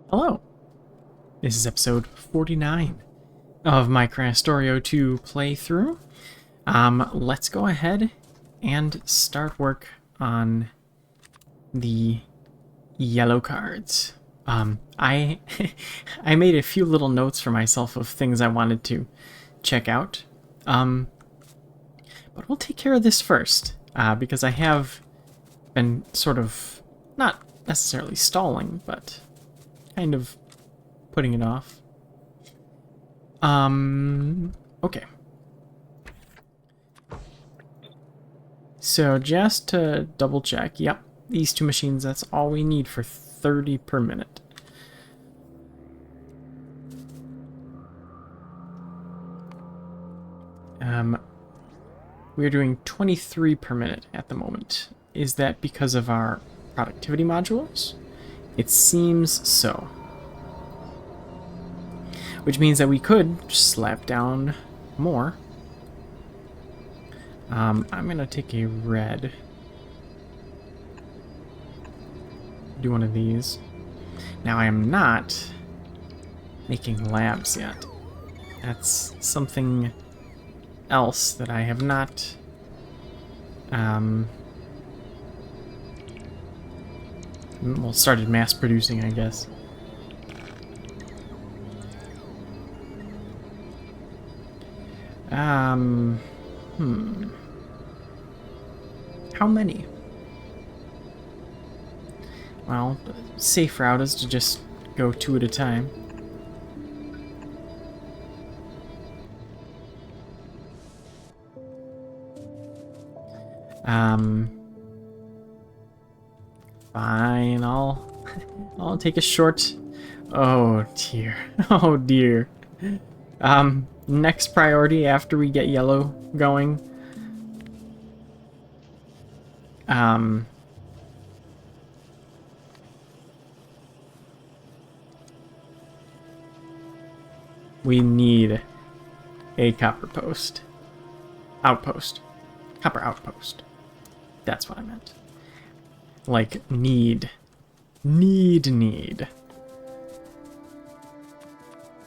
Hello, this is episode 49 of my Krastorio 2 playthrough. Let's go ahead and start work on the yellow cards. I I made a few little notes for myself of things I wanted to check out. But we'll take care of this first, because I have been sort of, not necessarily stalling, but kind of putting it off. Okay. So just to double check, yep, these two machines, that's all we need for 30 per minute. We're doing 23 per minute at the moment. Is that because of our productivity modules? It seems so. Which means that we could slap down more. I'm gonna take a red. Do one of these. Now I am not making labs yet. That's something else that I have not well, started mass producing, I guess. How many? Well, the safe route is to just go 2 at a time. Fine, I'll take a short. Oh dear. Oh dear. Next priority after we get yellow going. We need a copper post. Outpost. Copper outpost. That's what I meant. Like, need. Need.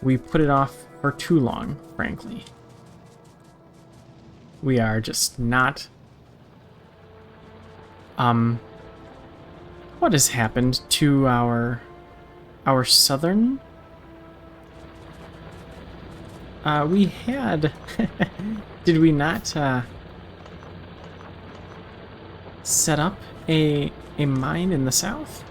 We put it off for too long, frankly. We are just not... What has happened to our southern... we had... Did we not, set up a mine in the south?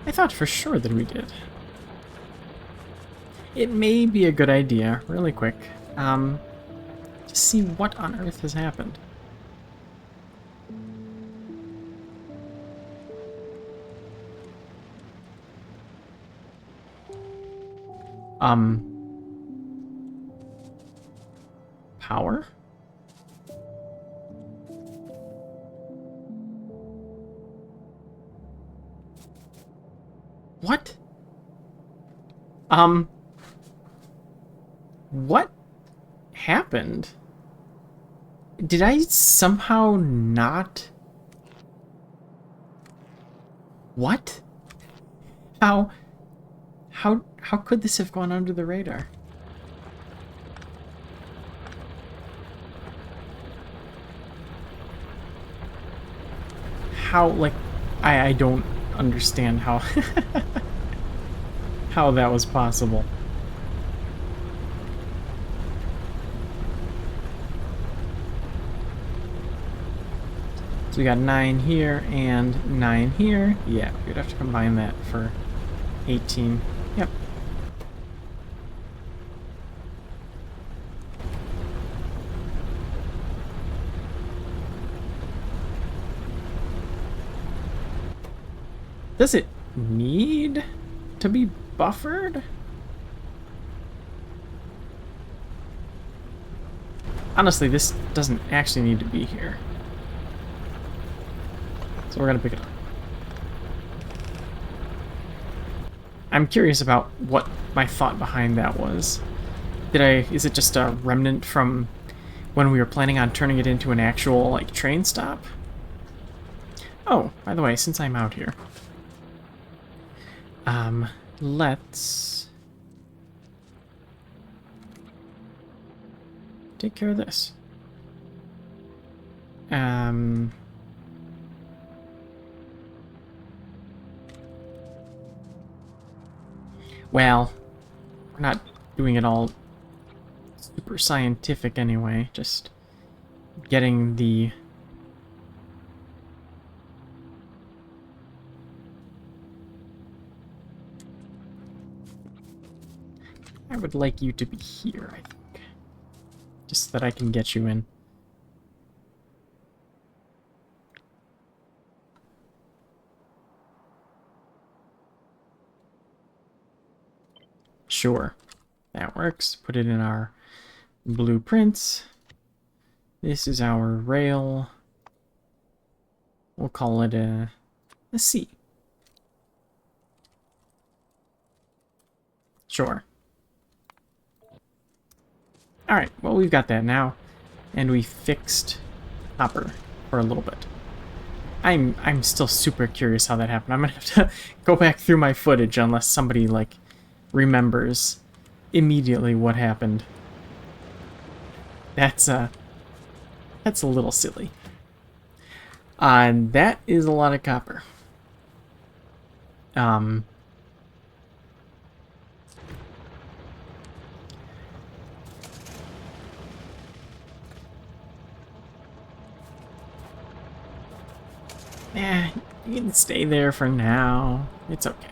I thought for sure that we did. It may be a good idea, really quick, to see what on earth has happened. Power? What? What happened? Did I somehow not... What? How could this have gone under the radar? How, like, I don't understand how how that was possible. So we got 9 here and 9 here. Yeah, we'd have to combine that for 18. Yep. Does it need to be buffered? Honestly, this doesn't actually need to be here. So we're gonna pick it up. I'm curious about what my thought behind that was. Is it just a remnant from when we were planning on turning it into an actual, like, train stop. Oh, by the way, since I'm out here, let's take care of this. Well, we're not doing it all super scientific anyway, just getting the... I would like you to be here, I think. Just so that I can get you in. Sure, that works. Put it in our blueprints. This is our rail. We'll call it a C. Sure. Alright, well, we've got that now. And we fixed copper for a little bit. I'm still super curious how that happened. I'm gonna have to go back through my footage unless somebody, like, remembers immediately what happened. That's a little silly. And that is a lot of copper. Yeah, you can stay there for now. It's okay.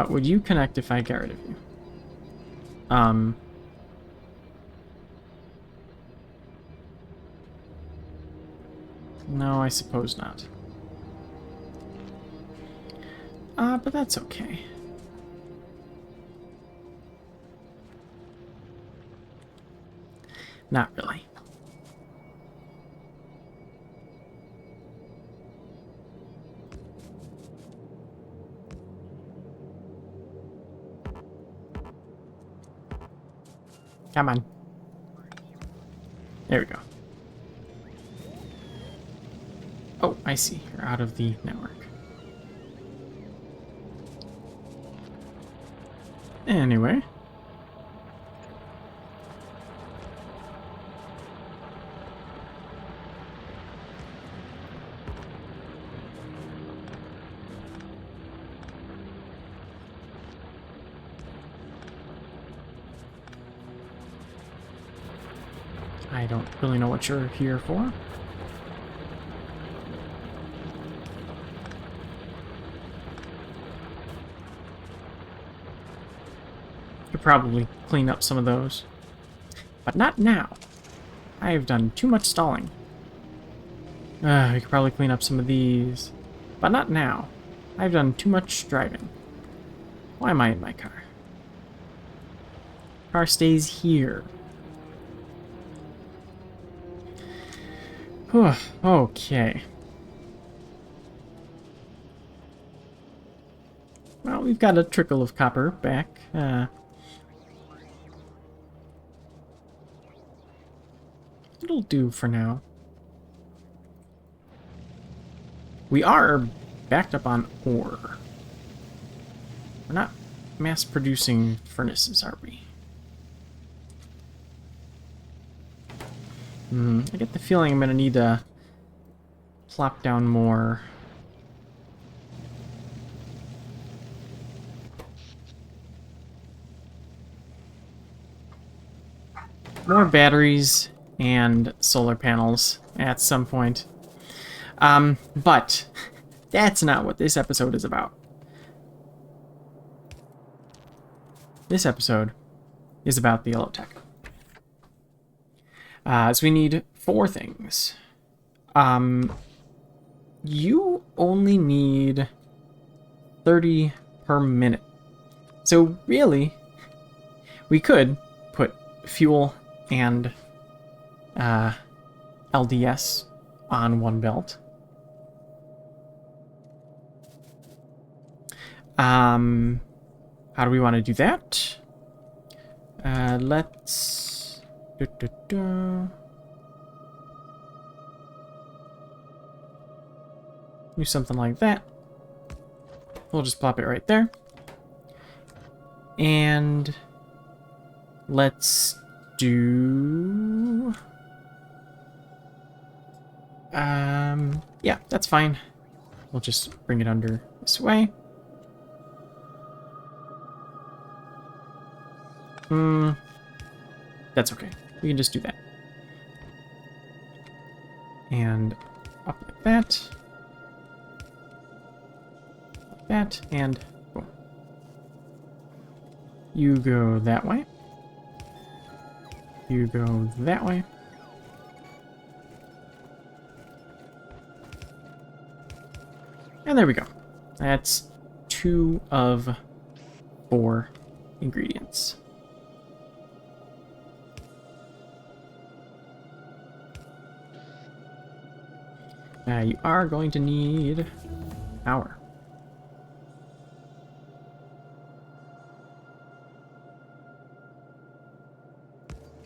Would you connect if I got rid of you? No, I suppose not. But that's okay. Not really. Come on. There we go. Oh, I see. You're out of the network. Anyway. I don't really know what you're here for. Could probably clean up some of those. But not now. I have done too much stalling. We could probably clean up some of these. But not now. I've done too much driving. Why am I in my car? Car stays here. Whew, okay. Well, we've got a trickle of copper back. It'll do for now. We are backed up on ore. We're not mass-producing furnaces, are we? I get the feeling I'm going to need to plop down more. More batteries and solar panels at some point. But that's not what this episode is about. This episode is about the yellow tech. So we need 4 things. You only need 30 per minute. So really, we could put fuel and LDS on one belt. How do we want to do that? Let's... do something like that. We'll just plop it right there. And let's do... yeah, that's fine. We'll just bring it under this way. That's okay. We can just do that. And up like that. Like that, and boom. You go that way. You go that way. And there we go. That's 2 of 4 ingredients. You are going to need power.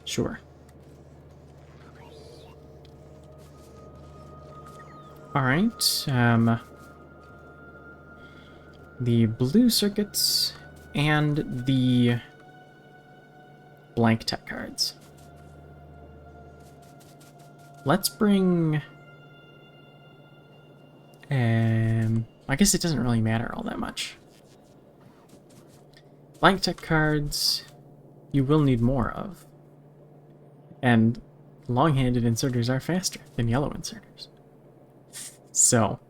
Sure. All right. The blue circuits and the blank tech cards. Let's bring... I guess it doesn't really matter all that much. Blank tech cards, you will need more of. And long-handed inserters are faster than yellow inserters. So,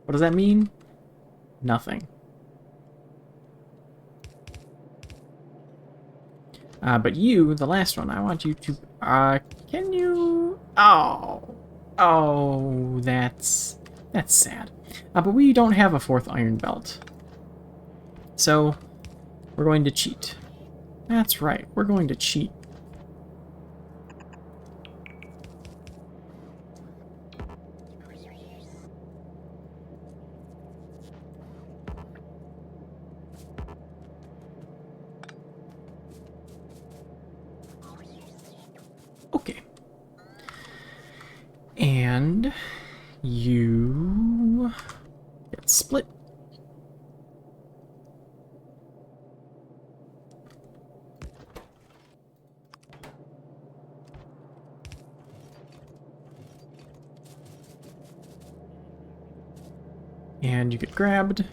what does that mean? Nothing. But you, the last one, I want you to... can you... Oh, that's sad. But we don't have a 4th iron belt. So, we're going to cheat. That's right, we're going to cheat. Okay. And you get split. And you get grabbed.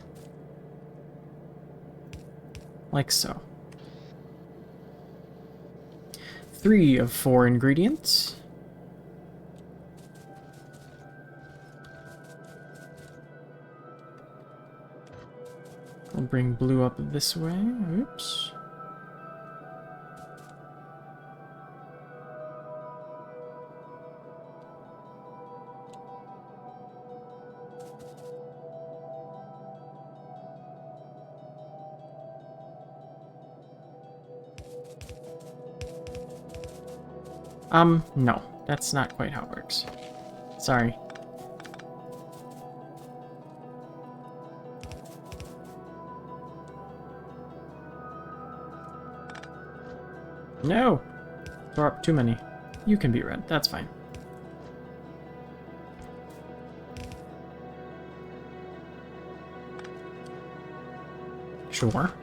Like so. 3 of 4 ingredients. We'll bring blue up this way. Oops. No, that's not quite how it works. Sorry. No! Throw up too many. You can be red, that's fine. Sure.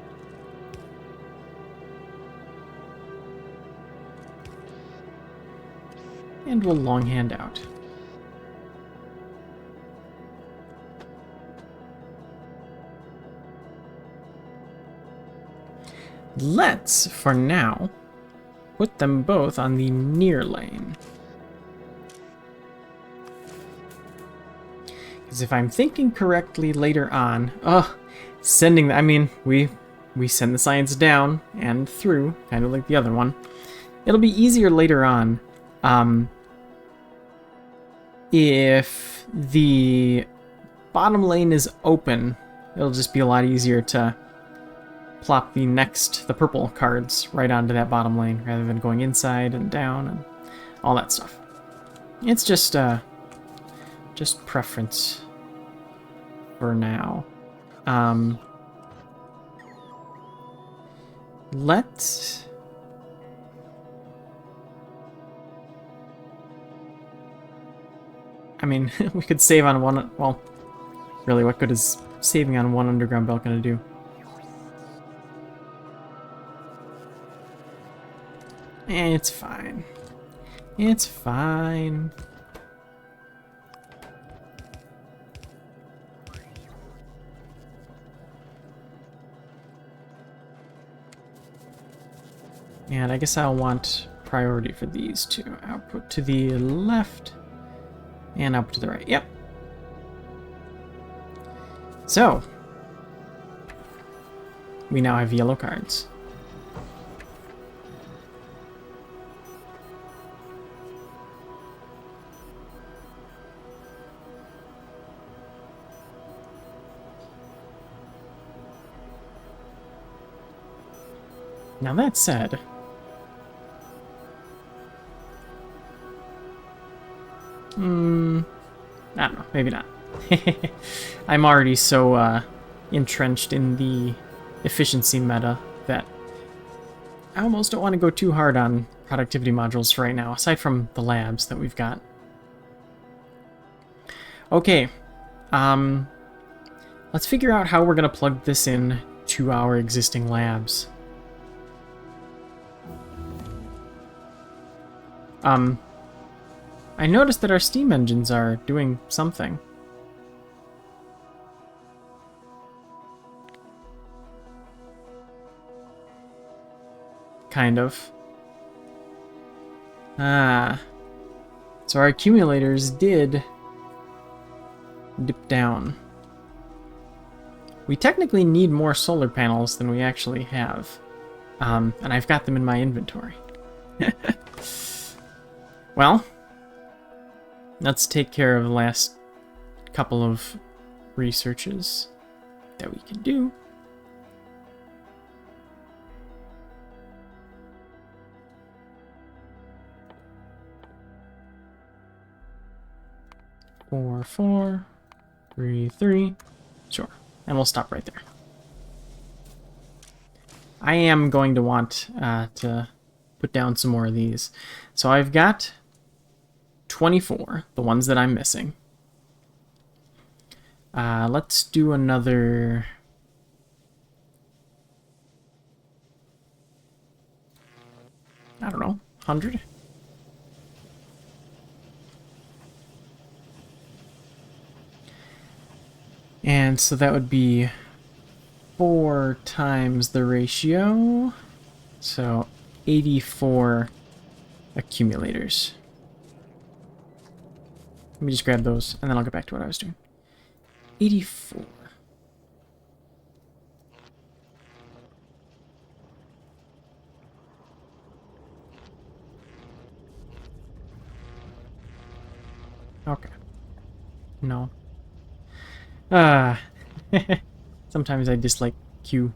And we'll longhand out. Let's, for now, put them both on the near lane. Because if I'm thinking correctly later on, sending, I mean, we send the science down and through, kind of like the other one. It'll be easier later on, if the bottom lane is open, it'll just be a lot easier to plop the purple cards right onto that bottom lane rather than going inside and down and all that stuff. It's just preference for now. Let's... I mean, we could save on one... Well, really, what good is saving on one underground belt gonna do? It's fine. It's fine. And I guess I'll want priority for these two. Output to the left and output to the right. Yep. So, we now have yellow cards. Now that said, I don't know, maybe not. I'm already so entrenched in the efficiency meta that I almost don't want to go too hard on productivity modules right now, aside from the labs that we've got. Okay, let's figure out how we're going to plug this in to our existing labs. I noticed that our steam engines are doing something. Kind of. Ah. So our accumulators did dip down. We technically need more solar panels than we actually have. And I've got them in my inventory. Well, let's take care of the last couple of researches that we can do. Four, 4, 3, 3. Sure. And we'll stop right there. I am going to want to put down some more of these. So I've got 24, the ones that I'm missing. Let's do another... I don't know, 100? And so that would be 4 times the ratio. So 84 accumulators. Let me just grab those, and then I'll get back to what I was doing. 84. Okay. No. Sometimes I dislike Q.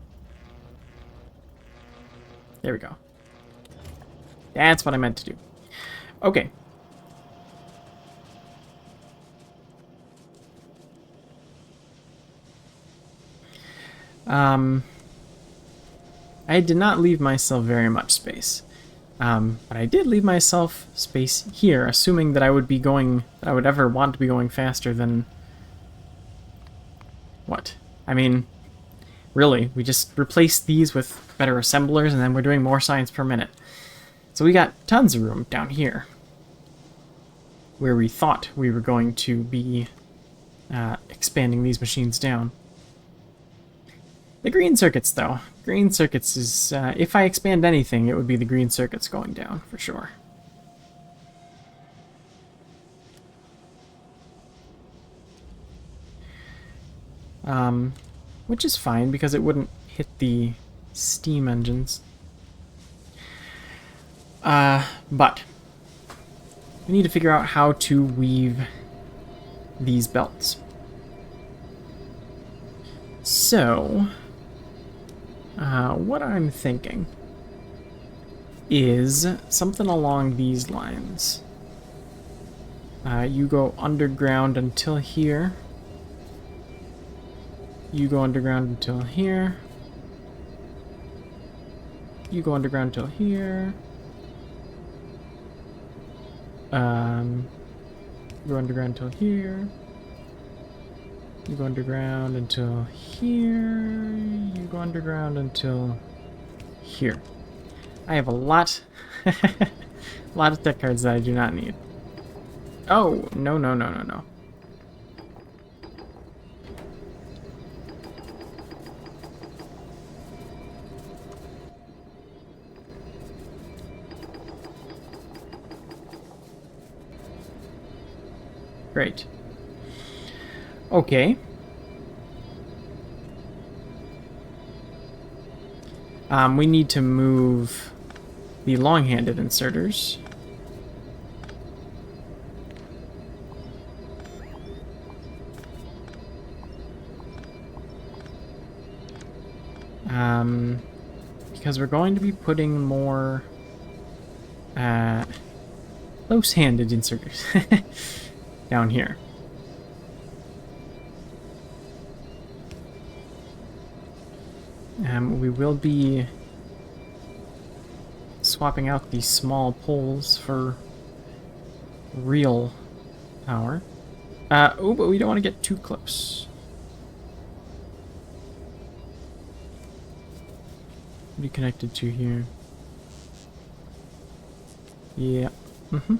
There we go. That's what I meant to do. Okay. I did not leave myself very much space. But I did leave myself space here, assuming that I would be going, that I would ever want to be going faster than... What? I mean, really, we just replaced these with better assemblers, and then we're doing more science per minute. So we got tons of room down here, where we thought we were going to be expanding these machines down. The green circuits, though. Green circuits is, if I expand anything, it would be the green circuits going down, for sure. Which is fine, because it wouldn't hit the steam engines. But we need to figure out how to weave these belts. So, what I'm thinking is something along these lines. You go underground until here. You go underground until here. You go underground until here. You go underground until here. You go underground until here. You go underground until here. I have a lot, a lot of tech cards that I do not need. Oh, no, no, no, no, no. Great. Okay. We need to move the long-handed inserters. Because we're going to be putting more close-handed inserters down here. We will be swapping out these small poles for real power. Oh, but we don't want to get too close. What are you connected to here? Yeah. Mm-hmm.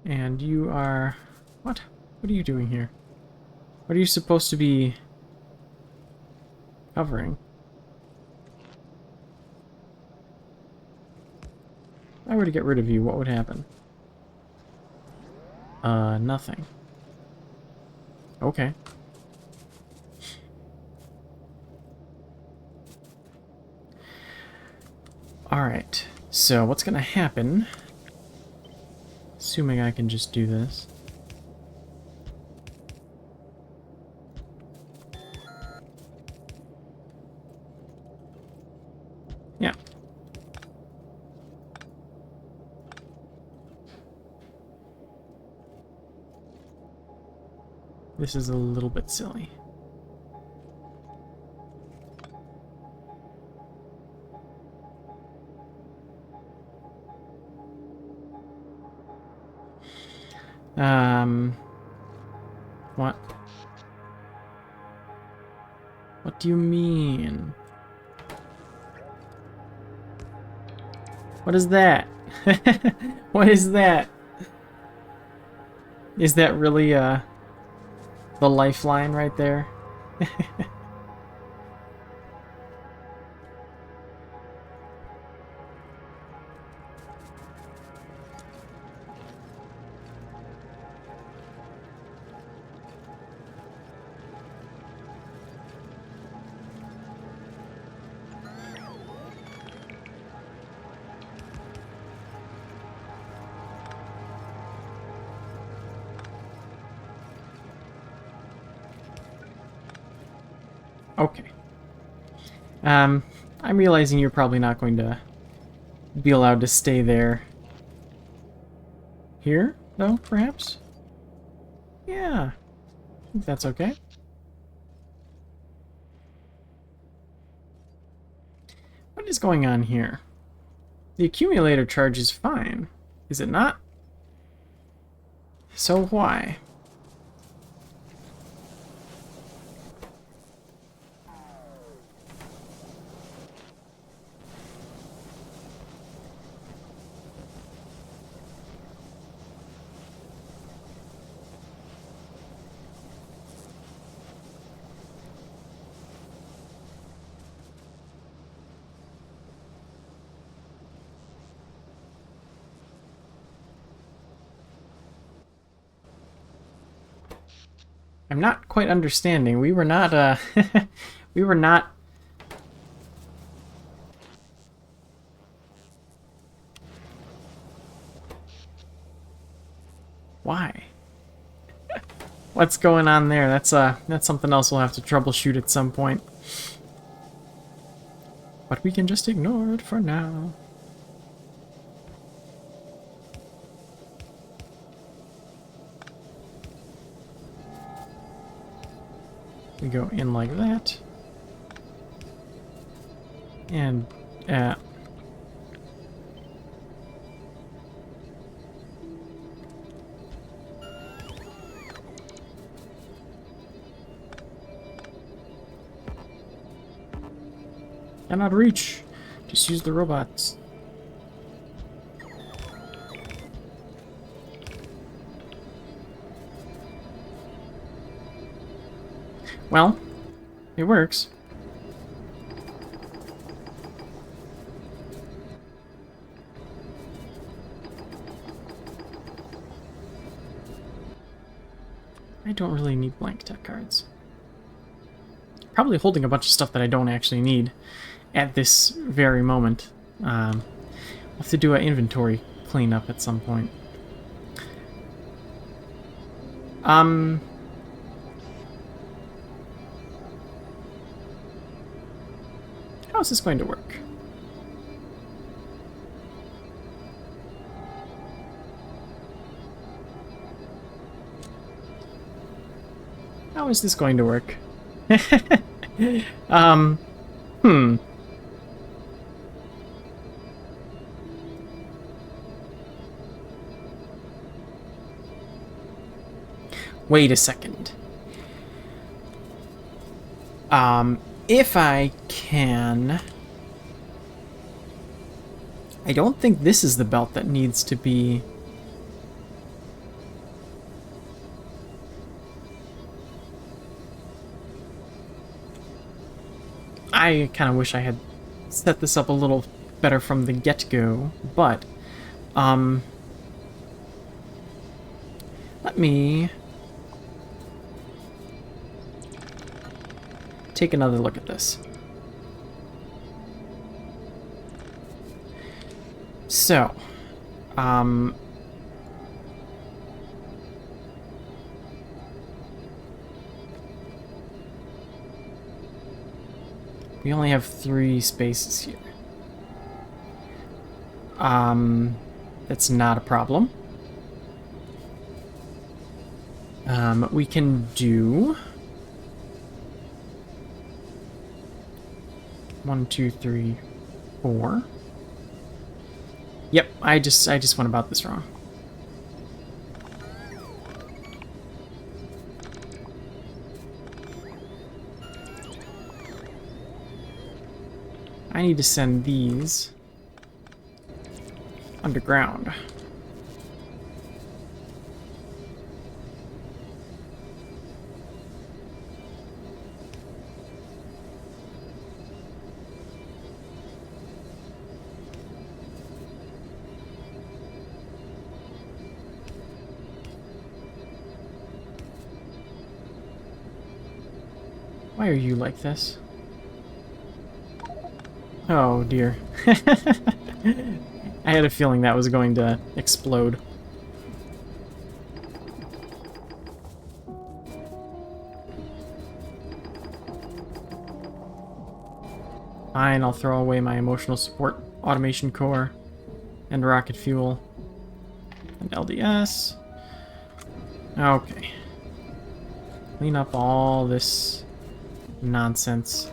And you are... What? What are you doing here? What are you supposed to be covering? If I were to get rid of you, what would happen? Nothing. Okay. Alright, so what's gonna happen, assuming I can just do this. Yeah. This is a little bit silly. What? What do you mean? What is that? What is that? Is that really, the lifeline right there? Okay. I'm realizing you're probably not going to be allowed to stay there. Here, though, perhaps? Yeah. I think that's okay. What is going on here? The accumulator charge is fine, is it not? So why? I'm not quite understanding. We were not, we were not... Why? What's going on there? That's something else we'll have to troubleshoot at some point. But we can just ignore it for now. We go in like that. And, cannot reach. Just use the robots. Well, it works. I don't really need blank tech cards. Probably holding a bunch of stuff that I don't actually need at this very moment. I'll have to do an inventory cleanup at some point. How is this going to work? How is this going to work? Wait a second. If I can... I don't think this is the belt that needs to be... I kind of wish I had set this up a little better from the get-go, but, let me take another look at this. So, we only have 3 spaces here. That's not a problem. We can do 1, 2, 3, 4. Yep, I just went about this wrong. I need to send these underground. Why are you like this? Oh dear. I had a feeling that was going to explode. Fine, I'll throw away my emotional support automation core and rocket fuel and LDS. Okay. Clean up all this nonsense.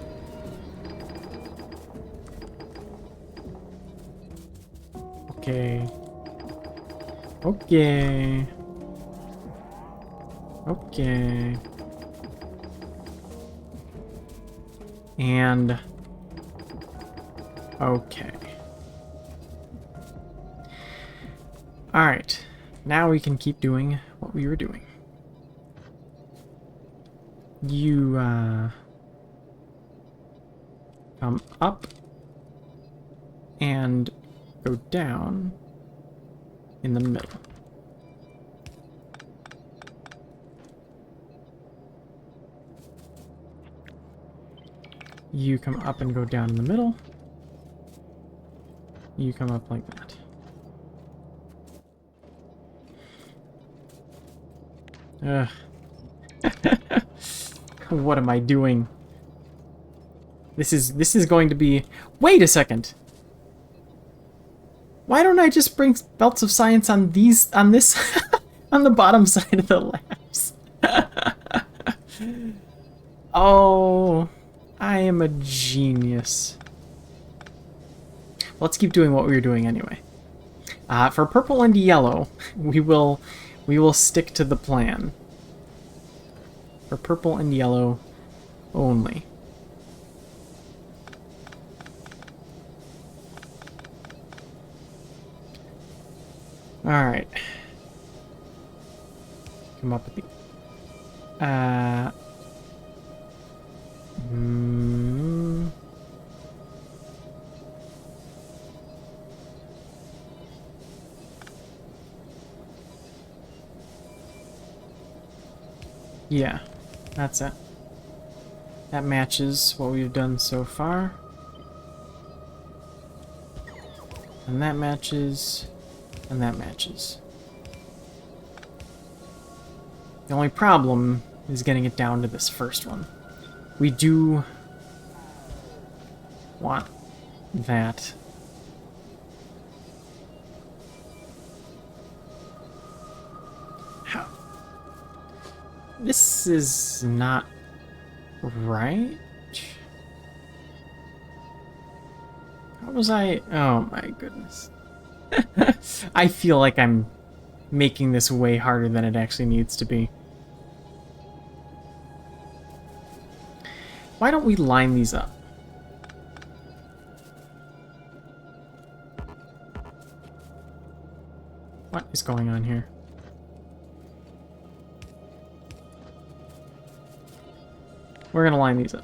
Okay. Okay. Okay. And... okay. Alright. Now we can keep doing what we were doing. You, come up and go down in the middle. You come up and go down in the middle. You come up like that. Ugh. What am I doing? This is going to be... Wait a second! Why don't I just bring belts of science on these... on this... on the bottom side of the labs? Oh... I am a genius. Let's keep doing what we were doing anyway. For purple and yellow, we will stick to the plan. For purple and yellow only. Alright. Come up with the... Yeah, that's it. That matches what we've done so far. And that matches, and that matches. The only problem is getting it down to this first one. We do want that. How? This is not right. How was I? Oh my goodness. I feel like I'm making this way harder than it actually needs to be. Why don't we line these up? What is going on here? We're gonna line these up.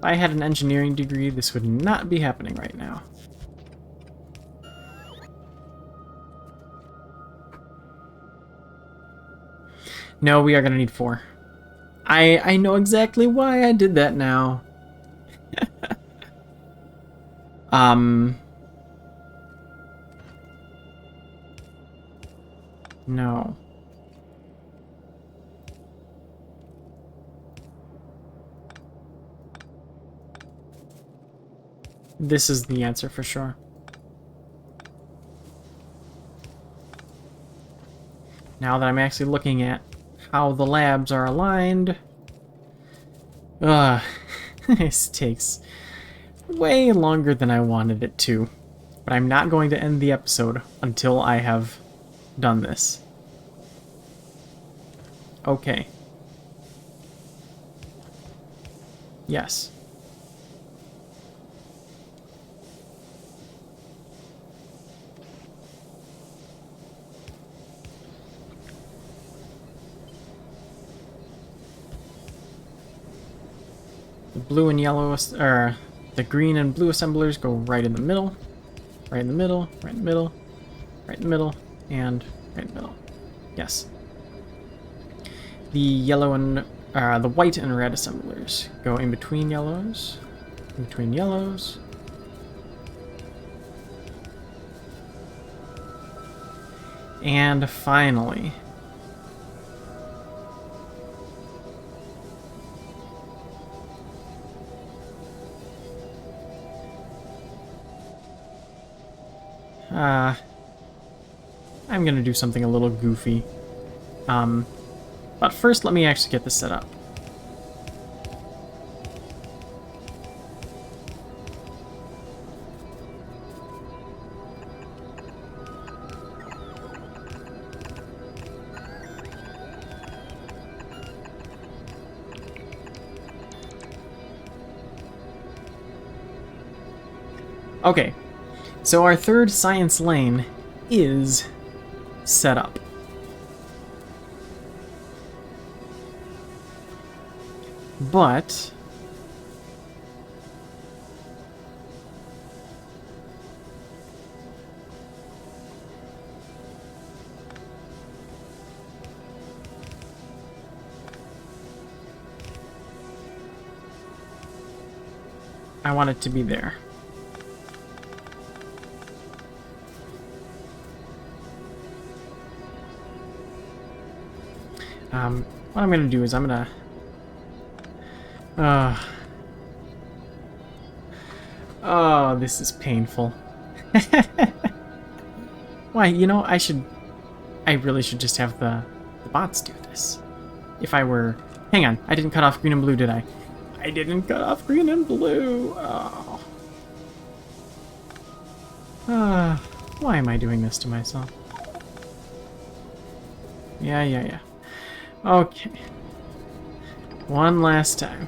If I had an engineering degree, this would not be happening right now. No, we are gonna need 4. I know exactly why I did that now. No. This is the answer for sure. Now that I'm actually looking at how the labs are aligned, this takes way longer than I wanted it to. But I'm not going to end the episode until I have done this. Okay. Yes. The blue and yellow, or the green and blue assemblers go right in the middle, right in the middle, right in the middle, right in the middle, and right in the middle. Yes. The yellow and the white and red assemblers go in between yellows, in between yellows. And finally, I'm gonna do something a little goofy. But first let me actually get this set up. Okay, so our third science lane is set up. But I want it to be there. What I'm gonna do is I'm gonna... oh, this is painful. Why, you know, I really should just have the bots do this. If I were... Hang on, I didn't cut off green and blue, did I? I didn't cut off green and blue. Oh. Why am I doing this to myself? Yeah. Okay. One last time.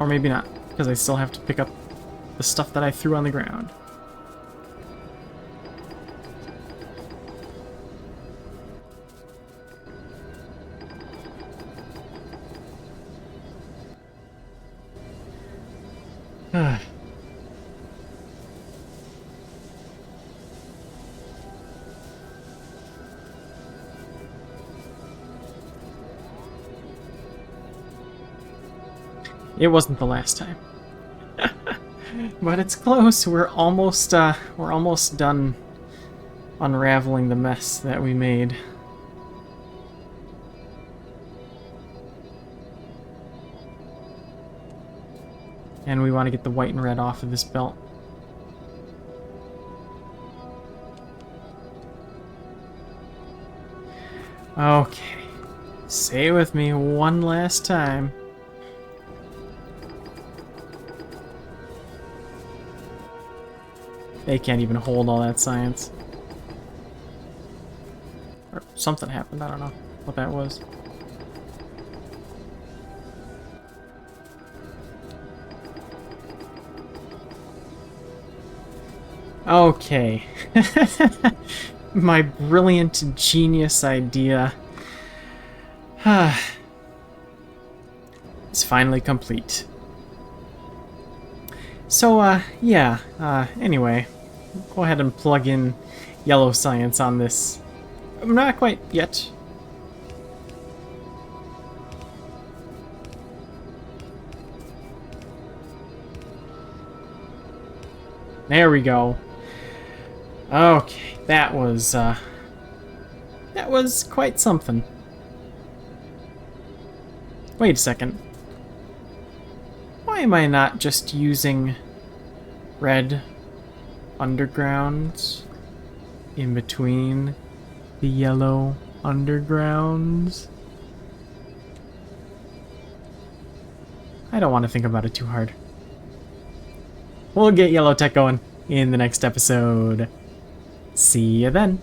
Or maybe not, because I still have to pick up the stuff that I threw on the ground. It wasn't the last time. But it's close. We're almost done unraveling the mess that we made. And we want to get the white and red off of this belt. Okay. Say it with me one last time. They can't even hold all that science. Or something happened, I don't know what that was. Okay. My brilliant genius idea is finally complete. So, yeah, anyway, go ahead and plug in yellow science on this. Not quite yet. There we go. Okay, that was quite something. Wait a second. Why am I not just using red undergrounds in between the yellow undergrounds? I don't want to think about it too hard. We'll get yellow tech going in the next episode. See you then.